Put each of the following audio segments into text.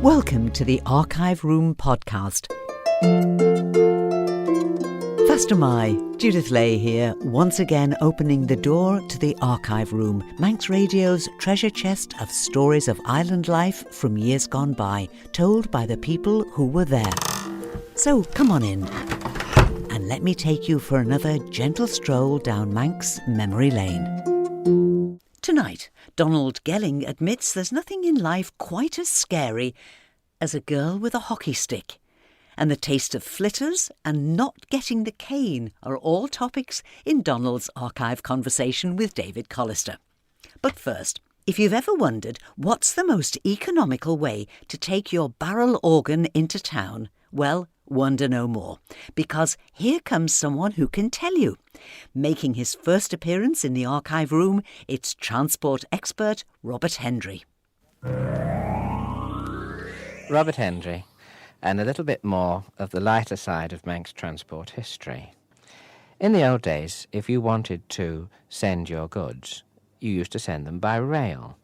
Welcome to the Archive Room podcast. Fastamai, Judith Lay here, once again opening the door to the Archive Room, Manx Radio's treasure chest of stories of island life from years gone by, told by the people who were there. So come on in, and let me take you for another gentle stroll down Manx memory lane. Tonight, Donald Gelling admits there's nothing in life quite as scary as a girl with a hockey stick. And the taste of flitters and not getting the cane are all topics in Donald's archive conversation with David Callister. But first, if you've ever wondered what's the most economical way to take your barrel organ into town, well, wonder no more, because here comes someone who can tell you. Making his first appearance in the archive room, it's transport expert Robert Hendry. Robert Hendry, and a little bit more of the lighter side of Manx transport history. In the old days, if you wanted to send your goods, you used to send them by rail,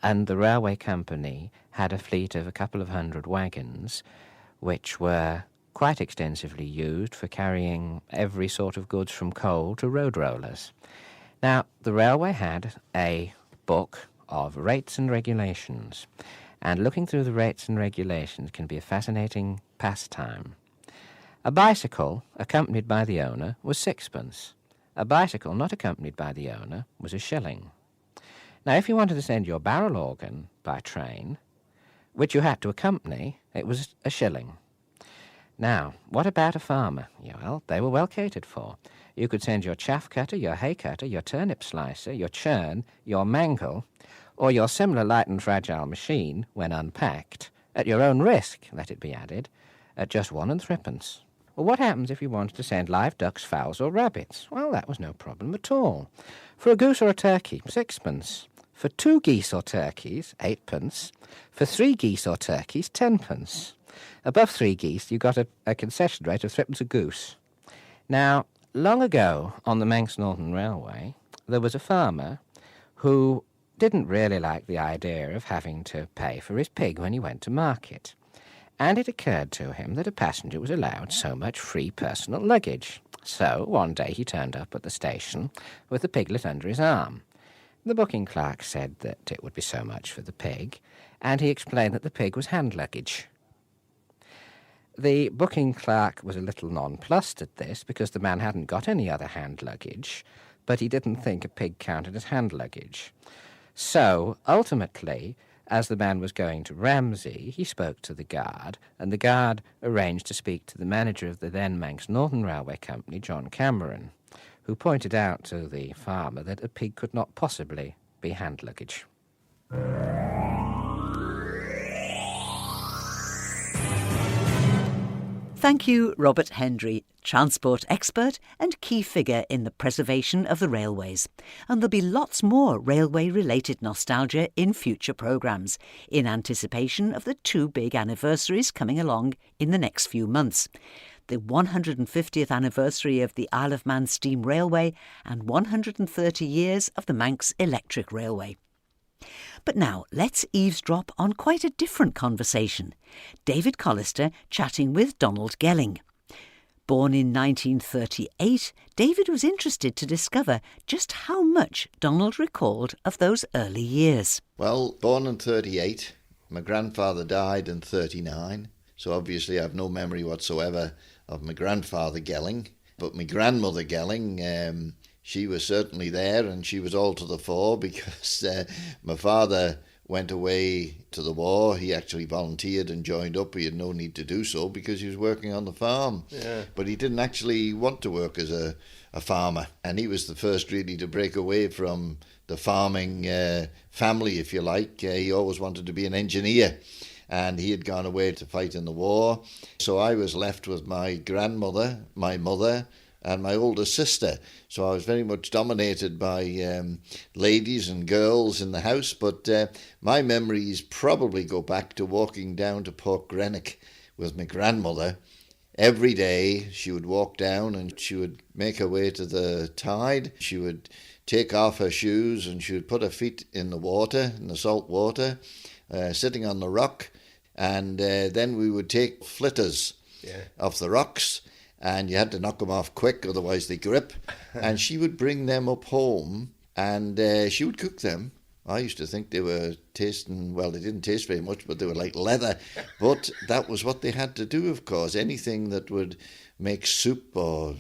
and the railway company had a fleet of a couple of hundred wagons, which were quite extensively used for carrying every sort of goods from coal to road rollers. Now, the railway had a book of rates and regulations, and looking through the rates and regulations can be a fascinating pastime. A bicycle, accompanied by the owner, was sixpence. A bicycle not accompanied by the owner was a shilling. Now, if you wanted to send your barrel organ by train, which you had to accompany, it was a shilling. Now, what about a farmer? Yeah, well, they were well catered for. You could send your chaff cutter, your hay cutter, your turnip slicer, your churn, your mangle, or your similar light and fragile machine, when unpacked, at your own risk, let it be added, at just 1 and 3pence. Well, what happens if you wanted to send live ducks, fowls, or rabbits? Well, that was no problem at all. For a goose or a turkey, 6pence. For 2 geese or turkeys, 8pence. For 3 geese or turkeys, 10pence. Above 3 geese, you got a concession rate of 3pence a goose. Now, long ago, on the Manx Northern Railway, there was a farmer who didn't really like the idea of having to pay for his pig when he went to market. And it occurred to him that a passenger was allowed so much free personal luggage. So, one day he turned up at the station with the piglet under his arm. The booking clerk said that it would be so much for the pig, and he explained that the pig was hand luggage. The booking clerk was a little nonplussed at this, because the man hadn't got any other hand luggage, but he didn't think a pig counted as hand luggage. So, ultimately, as the man was going to Ramsey, he spoke to the guard, and the guard arranged to speak to the manager of the then Manx Northern Railway Company, John Cameron, who pointed out to the farmer that a pig could not possibly be hand luggage. Thank you, Robert Hendry, transport expert and key figure in the preservation of the railways. And there'll be lots more railway-related nostalgia in future programmes, in anticipation of the 2 big anniversaries coming along in the next few months. The 150th anniversary of the Isle of Man Steam Railway and 130 years of the Manx Electric Railway. But now, let's eavesdrop on quite a different conversation. David Callister chatting with Donald Gelling. Born in 1938, David was interested to discover just how much Donald recalled of those early years. Well, born in 38, my grandfather died in 39, so obviously I have no memory whatsoever of my grandfather Gelling. But my grandmother Gelling, she was certainly there, and she was all to the fore, because my father went away to the war. He actually volunteered and joined up. He had no need to do so because he was working on the farm. Yeah. But he didn't actually want to work as a farmer, and he was the first really to break away from the farming family, if you like. He always wanted to be an engineer, and he had gone away to fight in the war. So I was left with my grandmother, my mother, and my older sister. So I was very much dominated by ladies and girls in the house, but my memories probably go back to walking down to Port Greenock with my grandmother. Every day she would walk down and she would make her way to the tide. She would take off her shoes and she would put her feet in the water, in the salt water, sitting on the rock. And then we would take flitters off the rocks, and you had to knock them off quick, otherwise they grip. And she would bring them up home, and she would cook them. I used to think they were tasting, well, they didn't taste very much, but they were like leather. But that was what they had to do, of course. Anything that would make soup or,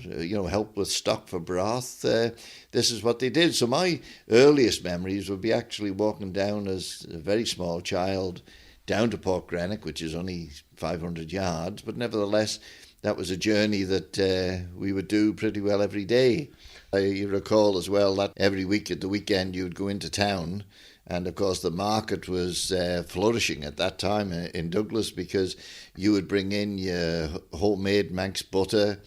help with stock for broth, this is what they did. So my earliest memories would be actually walking down as a very small child down to Portgrennock, which is only 500 yards. But nevertheless, that was a journey that we would do pretty well every day. I recall as well that every week at the weekend you would go into town, and of course the market was flourishing at that time in Douglas, because you would bring in your homemade Manx butter,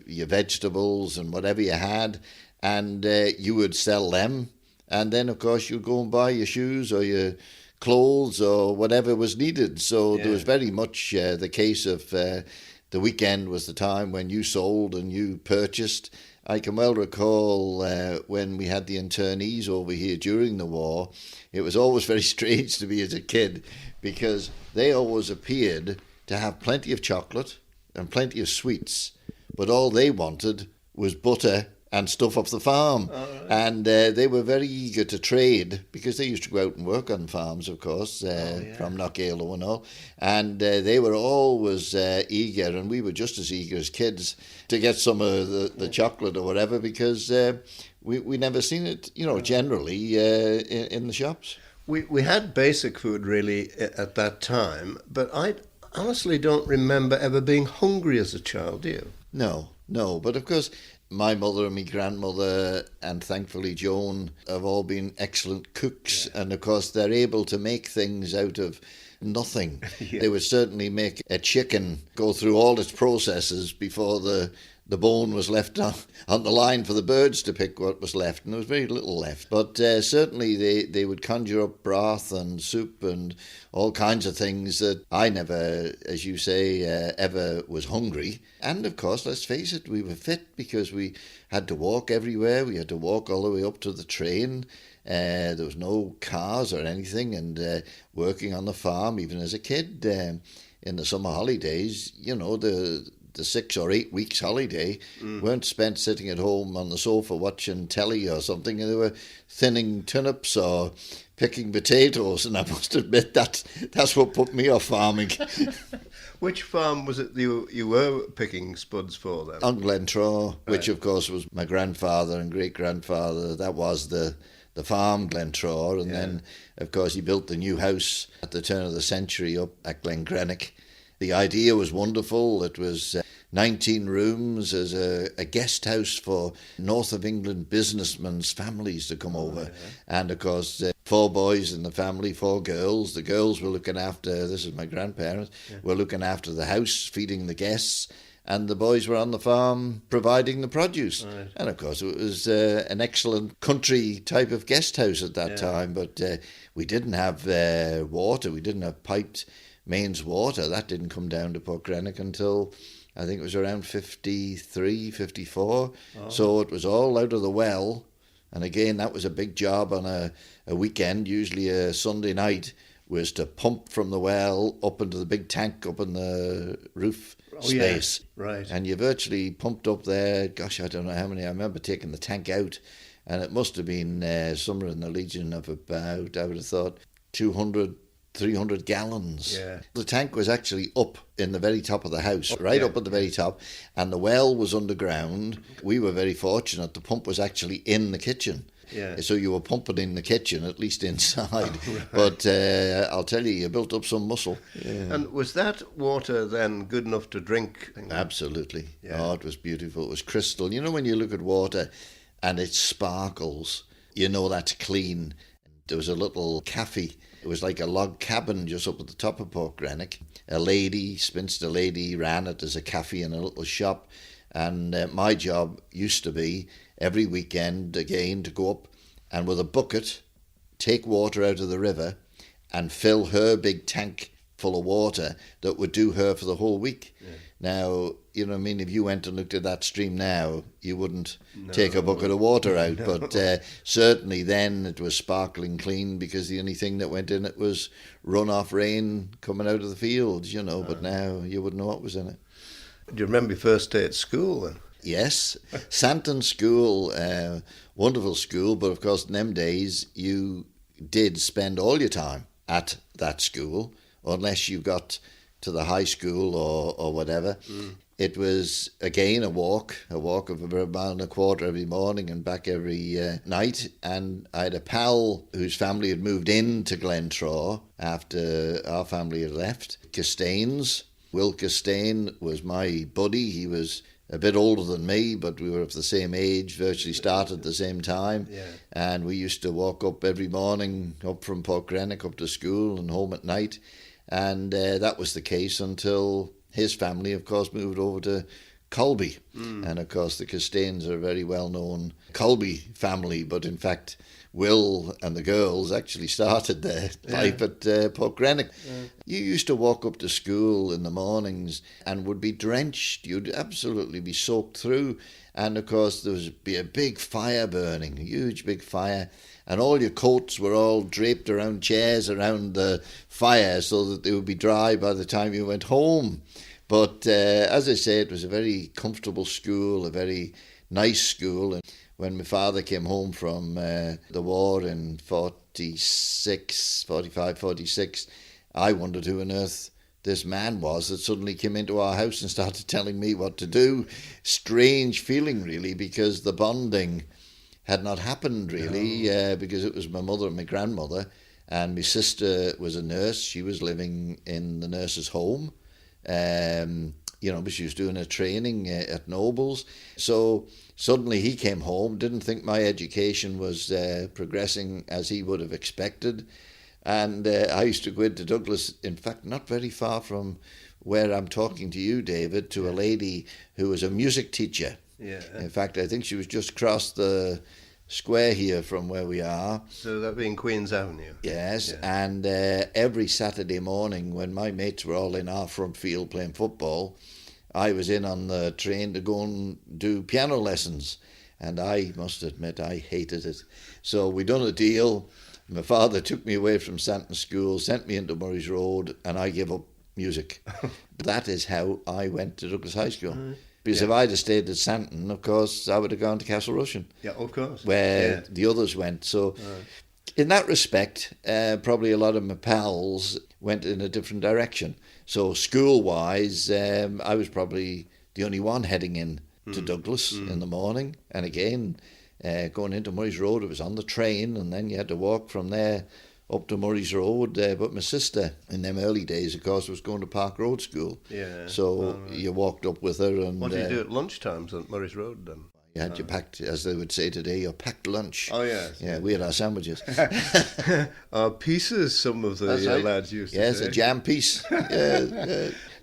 your vegetables and whatever you had, and you would sell them, and then of course you'd go and buy your shoes or your clothes or whatever was needed. So there was very much the case of the weekend was the time when you sold and you purchased. I can well recall when we had the internees over here during the war, it was always very strange to me as a kid, because they always appeared to have plenty of chocolate and plenty of sweets, but all they wanted was butter and stuff off the farm. Oh, right. And they were very eager to trade, because they used to go out and work on farms, of course, from Knockalo and all. And they were always eager, and we were just as eager as kids to get some of the chocolate or whatever, because we never seen it, generally in the shops. We had basic food really at that time, but I honestly don't remember ever being hungry as a child, do you? No, but of course my mother and my grandmother, and thankfully Joan, have all been excellent cooks. Yeah. And of course they're able to make things out of nothing. They would certainly make a chicken go through all its processes before the bone was left on the line for the birds to pick what was left, and there was very little left. But certainly they would conjure up broth and soup and all kinds of things that I never, as you say, ever was hungry. And of course, let's face it, we were fit, because we had to walk everywhere. We had to walk all the way up to the train. There was no cars or anything, and working on the farm, even as a kid, in the summer holidays, the 6 or 8 weeks holiday weren't spent sitting at home on the sofa watching telly or something. They were thinning turnips or picking potatoes, and I must admit that's what put me off farming. Which farm was it you were picking spuds for then? On Glentraw, which of course was my grandfather and great-grandfather. That was the farm, Glentraw, and then of course he built the new house at the turn of the century up at Glengrennock. The idea was wonderful. It was 19 rooms as a guest house for north of England businessmen's families to come over. And of course, 4 boys in the family, 4 girls. The girls were looking after, this is my grandparents, were looking after the house, feeding the guests. And the boys were on the farm providing the produce. Right. And of course, it was an excellent country type of guest house at that time. But we didn't have water. We didn't have piped mains water. That didn't come down to Portgrennock until I think it was around 53, 54. Oh. So it was all out of the well. And again, that was a big job on a weekend, usually a Sunday night, was to pump from the well up into the big tank up in the roof space. Yeah. Right. And you virtually pumped up there, gosh, I don't know how many. I remember taking the tank out, and it must have been somewhere in the region of about, I would have thought, 200, 300 gallons. Yeah. The tank was actually up in the very top of the house, up at the very top, and the well was underground. We were very fortunate. The pump was actually in the kitchen. Yeah. So you were pumping in the kitchen, at least inside. Right. But I'll tell you built up some muscle. Yeah. And was that water then good enough to drink? Absolutely. Yeah. Oh, it was beautiful. It was crystal. You know, when you look at water and it sparkles, you know that's clean. There was a little cafe. It was like a log cabin just up at the top of Portgrennock. A lady, spinster lady, ran it as a cafe in a little shop. And my job used to be every weekend, again, to go up and with a bucket, take water out of the river and fill her big tank full of water that would do her for the whole week. Yeah. Now, you know what I mean, if you went and looked at that stream now, you wouldn't take a bucket of water out. No. But certainly then it was sparkling clean, because the only thing that went in it was runoff rain coming out of the fields, you know. But now you wouldn't know what was in it. Do you remember your first day at school then? Yes, Santon School, wonderful school, but of course in them days you did spend all your time at that school, unless you got to the high school or whatever. It was, again, a walk of about a mile and a quarter every morning and back every night. And I had a pal whose family had moved into Glentraw after our family had left, Castains. Will Castaigne was my buddy. He was a bit older than me, but we were of the same age, virtually started at the same time. Yeah. And we used to walk up every morning, up from Portgrennock up to school and home at night. And that was the case until his family, of course, moved over to Colby. And, of course, the Castains are a very well-known Colby family, but, in fact, Will and the girls actually started their life at Portgrennock. You used to walk up to school in the mornings and would be drenched. You'd absolutely be soaked through. And, of course, there would be a big fire burning, a huge big fire. And all your coats were all draped around chairs around the fire so that they would be dry by the time you went home. But as I say, it was a very comfortable school, a very nice school. And when my father came home from the war in 45, 46, I wondered who on earth this man was that suddenly came into our house and started telling me what to do. Strange feeling, really, because the bonding had not happened, really, because it was my mother and my grandmother, and my sister was a nurse. She was living in the nurse's home, but she was doing her training at Nobles. So suddenly he came home, didn't think my education was progressing as he would have expected. And I used to go into Douglas, in fact, not very far from where I'm talking to you, David, to a lady who was a music teacher. Yeah. In fact, I think she was just across the square here from where we are. So that being Queen's Avenue? Yes, Yeah. and every Saturday morning when my mates were all in our front field playing football, I was in on the train to go and do piano lessons. And I must admit, I hated it. So we done a deal. My father took me away from Santon School, sent me into Murray's Road, and I gave up music. That is how I went to Douglas High School. Because if I'd have stayed at Santon, of course, I would have gone to Castle Rushen. Yeah, of course. Where the others went. So in that respect, probably a lot of my pals went in a different direction. So school-wise, I was probably the only one heading in to Douglas in the morning. And again, going into Murray's Road, it was on the train, and then you had to walk from there up to Murray's Road. But my sister, in them early days, of course, was going to Park Road School. Yeah. So you walked up with her. And What did you do at lunchtimes at Murray's Road then? you had your packed, as they would say today, your packed lunch. Oh, yes. Yeah, we had our sandwiches. Pieces, some of the right. lads used to Yes, say. a jam piece.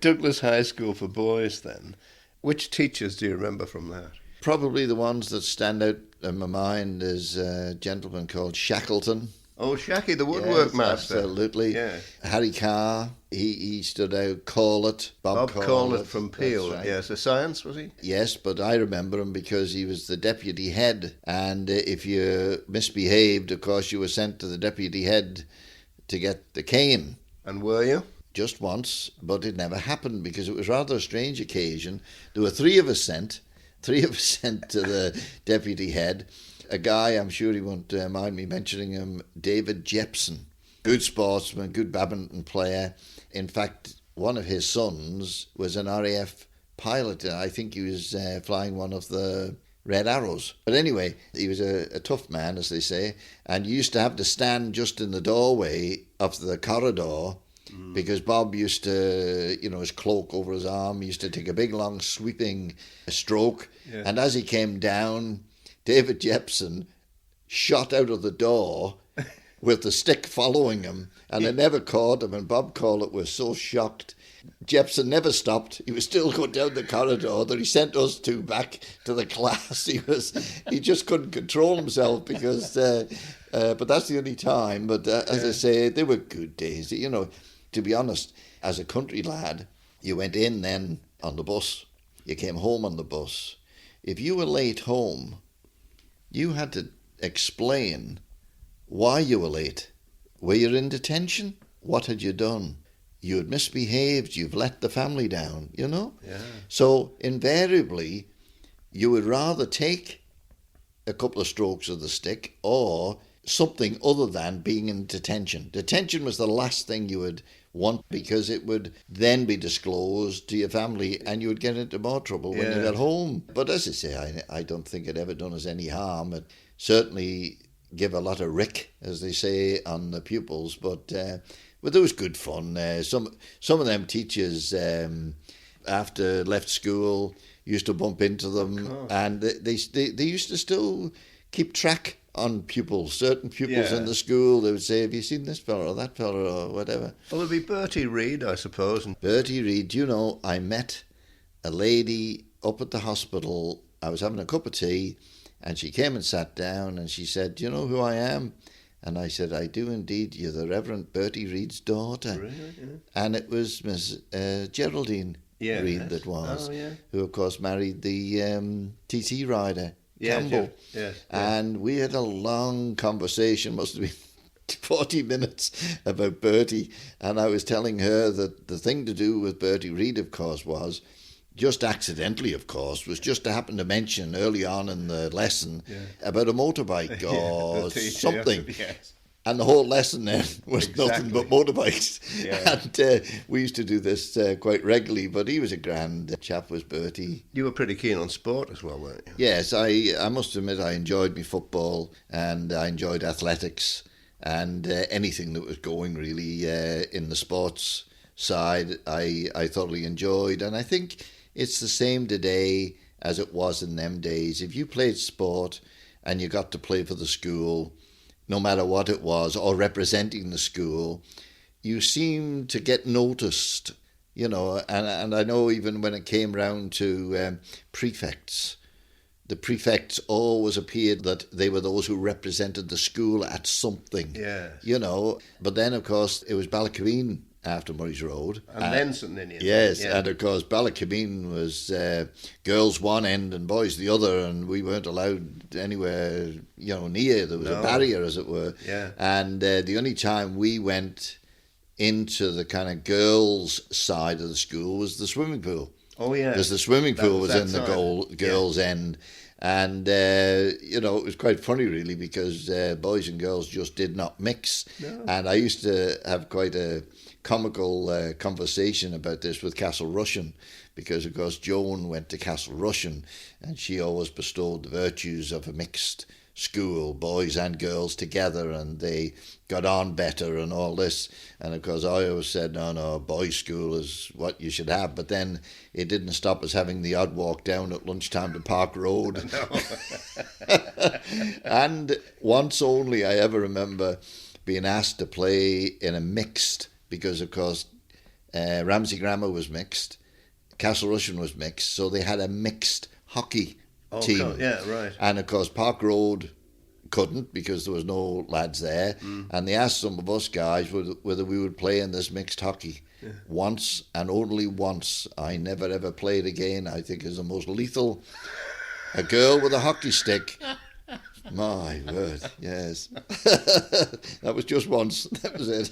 Douglas High School for boys then. Which teachers do you remember from that? Probably the ones that stand out in my mind is a gentleman called Shackleton. Oh, Shacky, the woodwork Yes, master. Absolutely. Yeah. Harry Carr, he stood out. Corlett, Bob Corlett from Peel. that's right. Yes, a science, was he? Yes, but I remember him because he was the deputy head. And if you misbehaved, of course, you were sent to the deputy head to get the cane. And were you? Just once, but it never happened because it was rather a strange occasion. There were three of us sent to the deputy head. A guy, I'm sure he won't mind me mentioning him, David Jepson. Good sportsman, good badminton player. In fact, one of his sons was an RAF pilot. I think he was flying one of the Red Arrows. But anyway, he was a tough man, as they say, and you used to have to stand just in the doorway of the corridor because Bob used to, his cloak over his arm, he used to take a big, long, sweeping stroke. Yeah. And as he came down, David Jepson shot out of the door with the stick following him, and they never caught him, and Bob Corlett was so shocked. Jepson never stopped. He was still going down the corridor that he sent us two back to the class. He just couldn't control himself because, but that's the only time. But as I say, they were good days. to be honest, as a country lad, you went in then on the bus. You came home on the bus. If you were late home, you had to explain why you were late. Were you in detention? What had you done? You had misbehaved. You've let the family down, you know? Yeah. So invariably, you would rather take a couple of strokes of the stick or something other than being in detention. Detention was the last thing you would want, because it would then be disclosed to your family and you would get into more trouble when you got home. But as I say, I don't think it ever done us any harm. It certainly give a lot of rick, as they say, on the pupils, but it was good fun. Some of them teachers, after left school, used to bump into them, and they used to still keep track on pupils, certain pupils in the school. They would say, have you seen this fella or that fella or whatever? Well, there'd be Bertie Reed, I suppose. Bertie Reed, you know, I met a lady up at the hospital. I was having a cup of tea, and she came and sat down, and she said, do you know who I am? And I said, I do indeed. You're the Reverend Bertie Reed's daughter. Really? Yeah. And it was Miss Geraldine Reed that was, who of course married the TT rider, Campbell. Yes. And we had a long conversation, must have been 40 minutes, about Bertie. And I was telling her that the thing to do with Bertie Reed, of course, was, just accidentally, of course, was just to happen to mention early on in the lesson about a motorbike or something. Yes. And the whole lesson then was nothing but motorbikes. Yeah. And we used to do this quite regularly, but he was a grand chap, was Bertie. You were pretty keen on sport as well, weren't you? Yes, I must admit I enjoyed my football, and I enjoyed athletics, and anything that was going really in the sports side I thoroughly enjoyed. And I think it's the same today as it was in them days. If you played sport and you got to play for the school, no matter what it was, or representing the school, you seemed to get noticed, you know. And I know even when it came round to prefects, the prefects always appeared that they were those who represented the school at something, you know. But then, of course, it was Ballacabeen after Murray's Road. And then St Ninian. Yes, and of course Ballacabeen was girls one end and boys the other, and we weren't allowed anywhere, you know, near. There was a barrier, as it were. Yeah. And the only time we went into the kind of girls' side of the school was the swimming pool. Oh, yeah. Because the swimming pool was in side. the girls' end. And, you know, it was quite funny, really, because boys and girls just did not mix. No. And I used to have quite a comical conversation about this with Castle Rushen, because, of course, Joan went to Castle Rushen, and she always bestowed the virtues of a mixed school, boys and girls together, and they got on better and all this. And of course I always said, no, boys' school is what you should have. But then it didn't stop us having the odd walk down at lunchtime to Park Road. And once only I ever remember being asked to play in a mixed, because of course Ramsey Grammar was mixed, Castle Rushen was mixed, so they had a mixed hockey team. God. Yeah, right. And of course Park Road couldn't, because there was no lads there. And they asked some of us guys whether we would play in this mixed hockey. Once, and only once. I never ever played again. I think is the most lethal. A girl with a hockey stick. My word, yes. That was just once. That was it.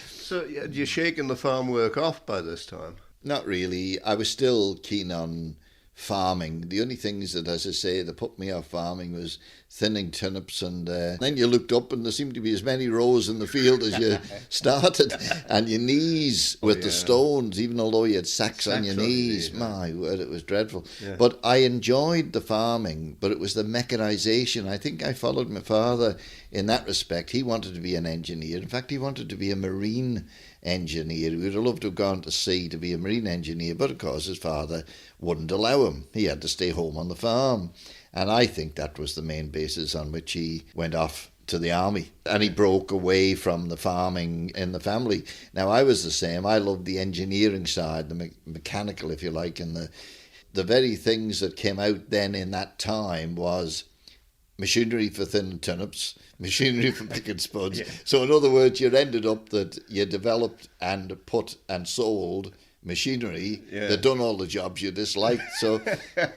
So you're shaking the farm work off by this time? Not really. I was still keen on farming. The only things that, as I say, that put me off farming was thinning turnips, and then you looked up and there seemed to be as many rows in the field as you started, and your knees with the stones, even although you had sacks on your knees. My word, it was dreadful. But I enjoyed the farming, but it was the mechanisation. I think I followed my father in that respect. He wanted to be an engineer. In fact, he wanted to be a marine engineer. He would have loved to have gone to sea to be a marine engineer, but of course his father wouldn't allow him. He had to stay home on the farm. And I think that was the main basis on which he went off to the army. And he broke away from the farming in the family. Now, I was the same. I loved the engineering side, the mechanical, if you like, and the very things that came out then in that time was machinery for thinning turnips, machinery for picking spuds. Yeah. So in other words, you ended up that you developed and put and sold machinery that done all the jobs you disliked. So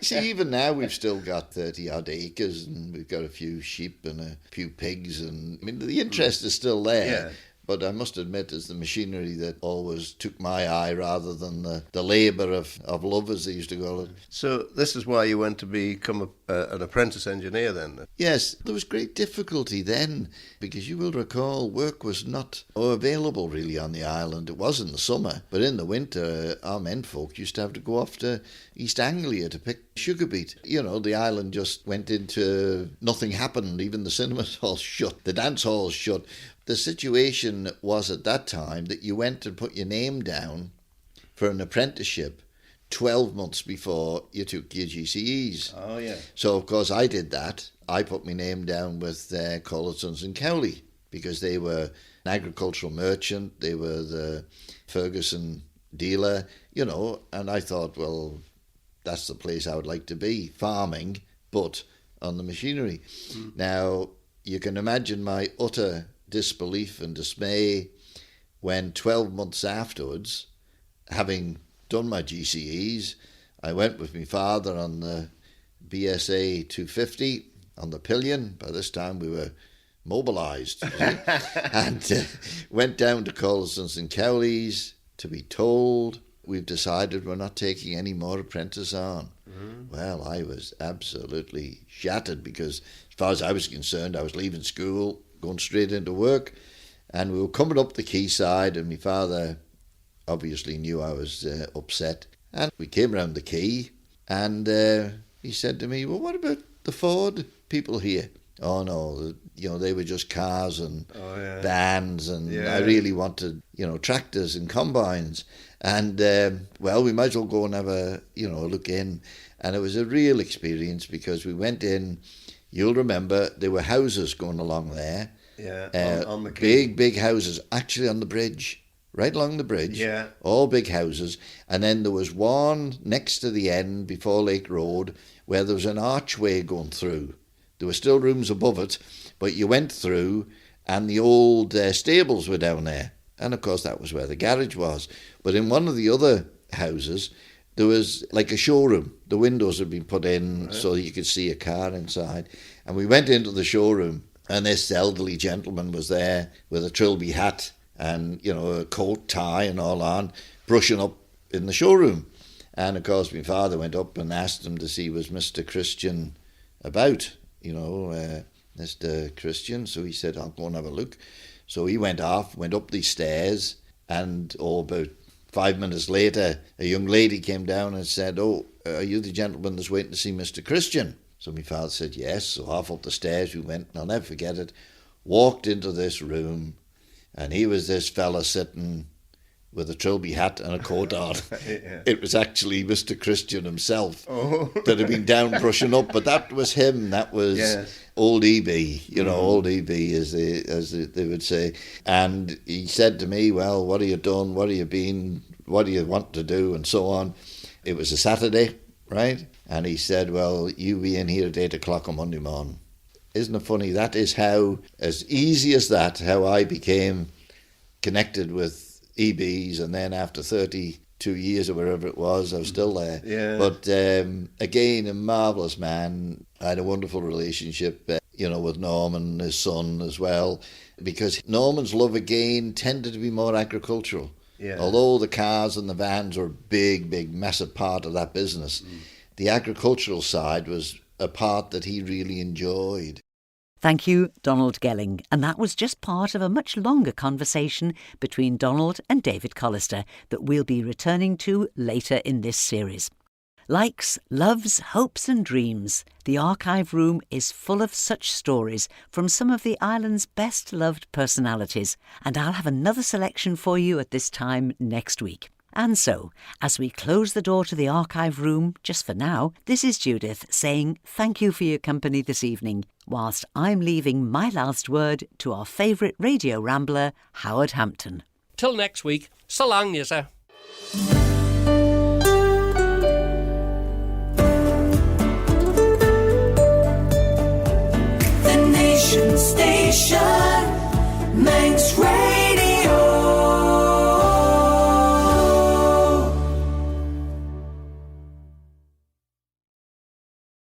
see, even now we've still got 30 odd acres and we've got a few sheep and a few pigs, and I mean the interest is still there. But I must admit, it's the machinery that always took my eye rather than the labour of love, as they used to call it. So this is why you went to become an apprentice engineer then? Yes, there was great difficulty then, because you will recall work was not available really on the island. It was in the summer, but in the winter our menfolk used to have to go off to East Anglia to pick sugar beet. You know, the island just went into nothing happened. Even the cinema halls shut, the dance halls shut. The situation was at that time that you went and put your name down for an apprenticeship 12 months before you took your GCEs. Oh, yeah. So, of course, I did that. I put my name down with Collisons and Cowley because they were an agricultural merchant. They were the Ferguson dealer, you know, and I thought, well, that's the place I would like to be, farming, but on the machinery. Now, you can imagine my utter disbelief and dismay when 12 months afterwards, having done my GCEs, I went with my father on the BSA 250 on the pillion. By this time we were mobilised, and went down to Collisons and Cowley's to be told, we've decided we're not taking any more apprentices on. Well, I was absolutely shattered because as far as I was concerned, I was leaving school, going straight into work, and we were coming up the quayside, and my father obviously knew I was upset, and we came round the quay, and he said to me, well, what about the Ford people here? Oh no, you know, they were just cars and vans, and I really wanted, you know, tractors and combines, and well, we might as well go and have a, you know, look in. And it was a real experience because we went in. You'll remember there were houses going along there. Yeah, on the quay. Big houses, actually on the bridge, right along the bridge. Yeah. All big houses. And then there was one next to the end before Lake Road where there was an archway going through. There were still rooms above it, but you went through and the old stables were down there. And of course that was where the garage was. But in one of the other houses, there was like a showroom. The windows had been put in so you could see a car inside. And we went into the showroom, and this elderly gentleman was there with a trilby hat and, you know, a coat, tie and all on, brushing up in the showroom. And of course my father went up and asked him to see was Mr. Christian about, you know, Mr. Christian. So he said, I'll go and have a look. So he went off, went up these stairs, and about 5 minutes later, a young lady came down and said, oh, are you the gentleman that's waiting to see Mr. Christian? So my father said, yes. So off up the stairs we went, and I'll never forget it. Walked into this room, and he was this fella sitting with a trilby hat and a coat on. It was actually Mr. Christian himself that had been down brushing up, but that was him. That was old E.B., you know, old E.B. as they would say. And he said to me, well, what have you done? What have you been? What do you want to do? And so on. It was a Saturday, right? And he said, well, you be in here at 8 o'clock on Monday morning. Isn't it funny? That is how, as easy as that, how I became connected with EBs, and then after 32 years or wherever it was, I was still there. Yeah. But again, a marvellous man. I had a wonderful relationship, you know, with Norman, his son as well, because Norman's love again tended to be more agricultural. Yeah. Although the cars and the vans were a big, massive part of that business, the agricultural side was a part that he really enjoyed. Thank you, Donald Gelling. And that was just part of a much longer conversation between Donald and David Callister that we'll be returning to later in this series. Likes, loves, hopes and dreams, the archive room is full of such stories from some of the island's best loved personalities, and I'll have another selection for you at this time next week. And so, as we close the door to the archive room, just for now, this is Judith saying thank you for your company this evening, whilst I'm leaving my last word to our favourite radio rambler, Howard Hampton. Till next week, so long, yes, sir. Station, Manx Radio.